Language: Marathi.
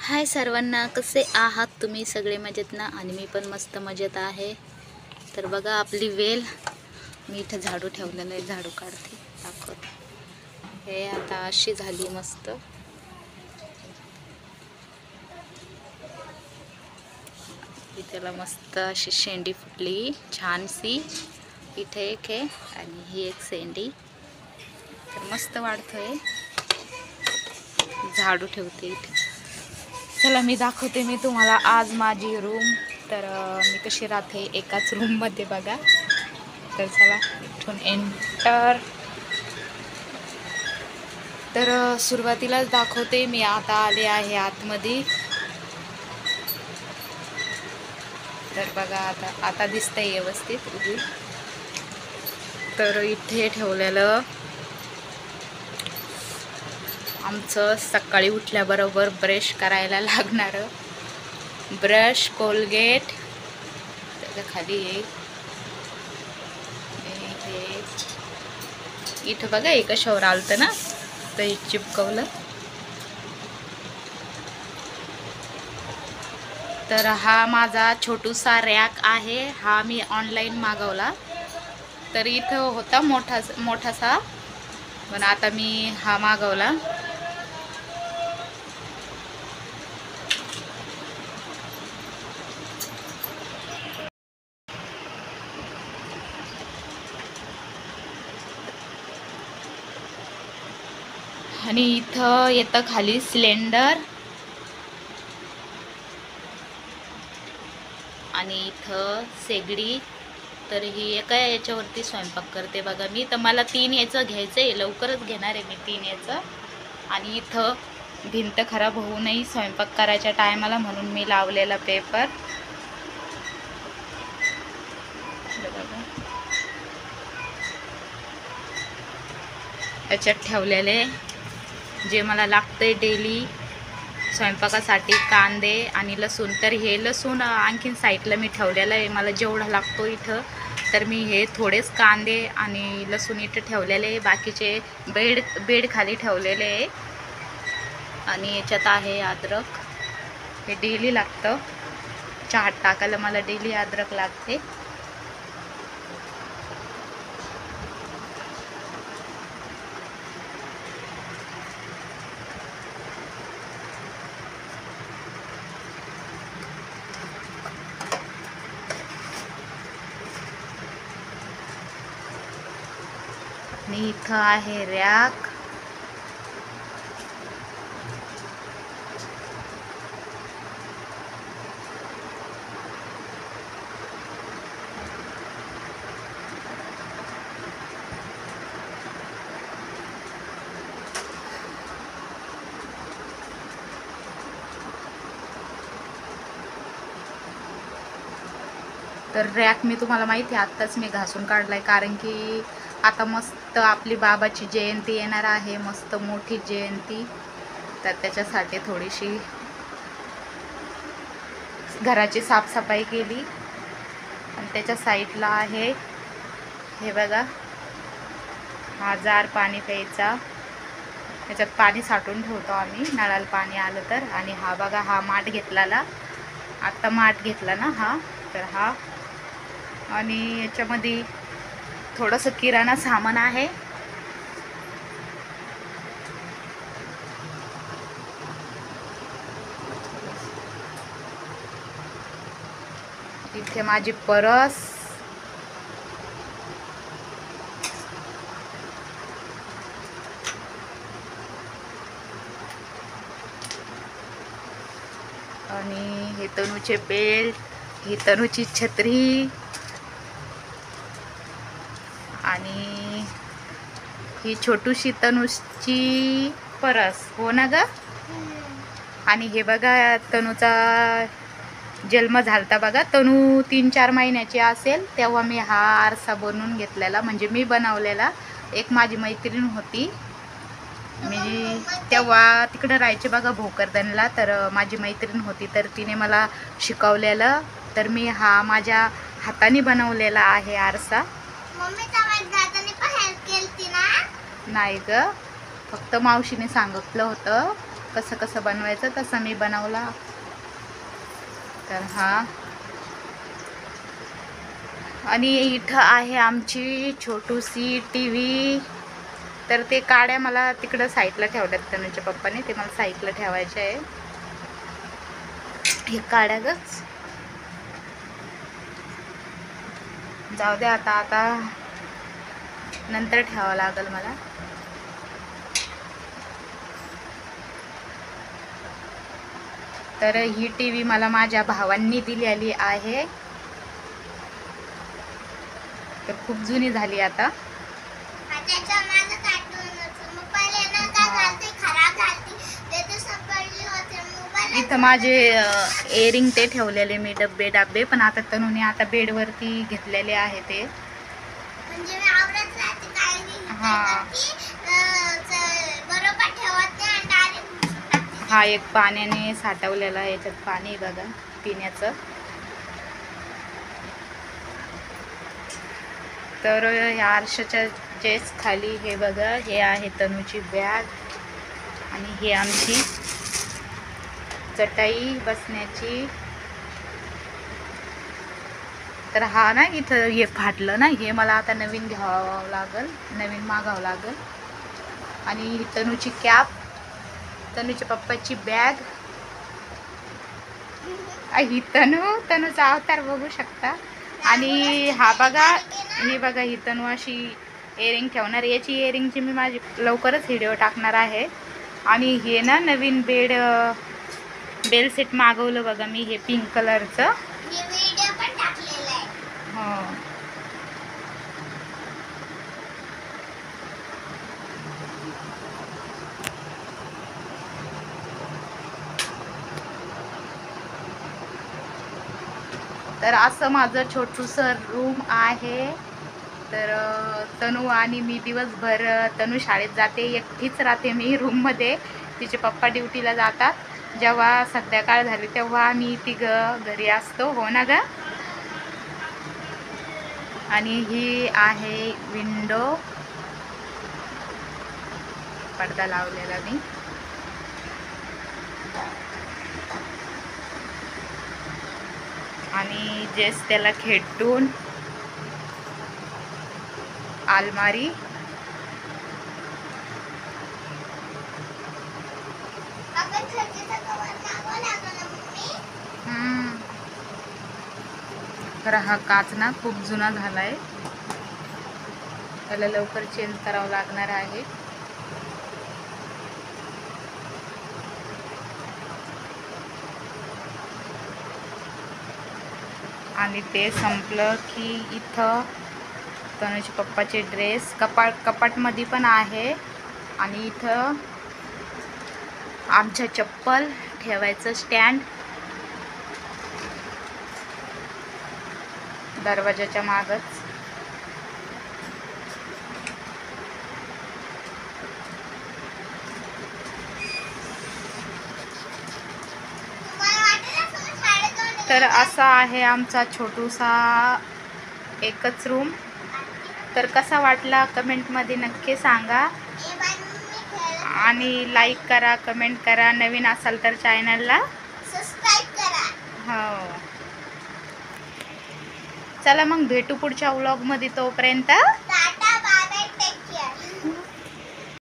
हाय सर्वांना, कसे आहात तुम्ही सगळे? मजेत ना? आणि मी पण मस्त मजेत आहे. तर बघा आपली वेल, मी इथं झाडू ठेवलेलं आहे, झाडू काढते दाखवते. हे आता अशी झाली मस्त. त्याला मस्त अशी शेंडी फुटली छानशी. इथे एक आहे आणि ही एक शेंडी. तर मस्त वाढतोय. झाडू ठेवते इथे. चला मी दाखवते मी तुम्हाला आज माझी रूम. तर मी कशी राहते एकाच रूममध्ये बघा. तर चला इथून एंटर. तर सुरुवातीलाच दाखवते मी आता आले आहे आतमध्ये. तर बघा आता दिसतंय व्यवस्थित उभी. तर इथे ठेवलेलं आमचं सकाळी उठल्याबरोबर ब्रश करायला लागणारं ब्रश, कोलगेट. त्याच्या खाली इथं बघा एक कशावर आलतं ना, तर चिपकवलं. तर हा माझा छोटूसा रॅक आहे. हा मी ऑनलाईन मागवला. तर इथं होता मोठासा, पण आता मी हा मागवला. आणि इथं येतं खाली सिलेंडर. आणि इथं शेगडी. तर ही एका याच्यावरती स्वयंपाक करते बघा मी. तर मला 3 याचं घ्यायचं आहे, लवकरच घेणार आहे मी 3 याचं. आणि इथं भिंत खराब होऊ नये स्वयंपाक करायच्या टायमाला म्हणून मी लावलेला पेपर. याच्यात ठेवलेले जे मला लागतंय डेली स्वयंपाकासाठी, कांदे आणि लसूण. तर हे लसूण आणखीन साईडला मी ठेवलेलं आहे, मला जेवढा लागतो इथं. तर मी हे थोडेच कांदे आणि लसूण इथं ठेवलेले आहे. बाकीचे बेड खाली ठेवलेले आहे. आणि याच्यात आहे अद्रक. हे डेली लागतं चहात टाकायला, मला डेली अद्रक लागते. आणि इथं आहे रॅक. तर रॅक मी तुम्हाला माहिती आहे आत्ताच मी घासून काढलाय, कारण की आता मस्त आपली बाबाची जयंती येणार आहे, मस्त मोठी जयंती. तर त्याच्यासाठी थोडीशी घराची साफसफाई केली. आणि त्याच्या साईडला आहे हे बघा, हा जार पाणी प्यायचा. त्याच्यात पाणी साठवून ठेवतो आम्ही नळाला पाणी आलं तर. आणि हा बघा, हा माठ घेतलेला, आत्ता माठ घेतला ना हा, तर हा. आणि याच्यामध्ये थोडंसं किराणा सामान आहे. इथे माझी परस. आणि हे तनूचे बेल्ट, ही तनूची छत्री, आणि ही छोटूशी तनूची परस. हो ना ग? आणि हे बघा, तनूचा जन्म झालता बघा. तनू 3-4 महिन्याची असेल तेव्हा मी हा आरसा बनवून घेतलेला, म्हणजे मी बनवलेला. एक माझी मैत्रीण होती, मी तेव्हा तिकडं राहायचे बघा भोकरदनला. तर माझी मैत्रीण होती, तर तिने मला शिकवलेलं. तर मी हा माझ्या हाताने बनवलेला आहे आरसा. नाही ग, फक्त मावशीने सांगितलं होतं कसं कसं बनवायचं तसं मी बनवला. तर हा, आणि इथं आहे आमची छोटूशी टीव्ही. तर ते काड्या मला तिकडं साईडला ठेवल्यात तनुच्या पप्पाने, ते मला साईडला ठेवायचे आहे. हे काड्या गच जाऊ दे, आता नंतर ठेवावं लागेल मला. तर ही टीव्ही मला माझ्या भावांनी दिलेली आहे. तर खूप जुनी झाली आता. इथं माझे इयरिंग ते ठेवलेले मी डब्बे, पण आता तनुने आता बेडवरती घेतलेले आहे ते. हा एक पाण्याने साठवलेला, याच्यात पाणी बघा पिण्याचं. तर ह्या आरशाच्या जेस खाली हे बघा, हे आहे तनुची बॅग, आणि हे आमची चटाई बसण्याची. तर हा ना, इथं हे फाटलं ना, हे मला आता नवीन घ्यावं लागेल, नवीन मागावं लागेल. आणि ही तनुची कॅप, तनुच्या पप्पाची बॅग. ही तनुचा अवतार बघू शकता. आणि हा बघा, ही बघा, ही तनु अशी इयरिंग ठेवणार. याची इयरिंगची मी माझी लवकरच व्हिडिओ टाकणार आहे. आणि हे ना नवीन बेल सेट मागवलं बघा मी, हे पिंक कलरचं. हो, तर असं माझं छोटूसं रूम आहे. तर तनु आणि मी दिवसभर, तनु शाळेत जाते, एकटीच राहते मी रूममध्ये. तिचे पप्पा ड्युटीला जातात. जेव्हा संध्याकाळ झाली तेव्हा आम्ही तिघं घरी असतो. हो ना ग. आणि ही आहे विंडो, पडदा लावलेला मी. आणि जेस त्याला खेटून अलमारी. तर हा काच ना खूप जुना झालाय, त्याला लवकर चेंज करावं लागणार आहे. आणि ते संपलं की इथं तनुचे पप्पाचे ड्रेस कपाटमध्ये पण आहे. आणि इथं आमच्या चप्पल ठेवायचं स्टँड दरवाजाच्या मागच. तर असा आहे आमचा छोटूसा एकच रूम. तर कसा वाटला कमेंटमध्ये नक्की सांगा, आणि लाईक करा, कमेंट करा. नवीन असाल तर चॅनलला सबस्क्राईब करा. हो, चला मग भेटू पुढच्या व्लॉगमध्ये. तोपर्यंत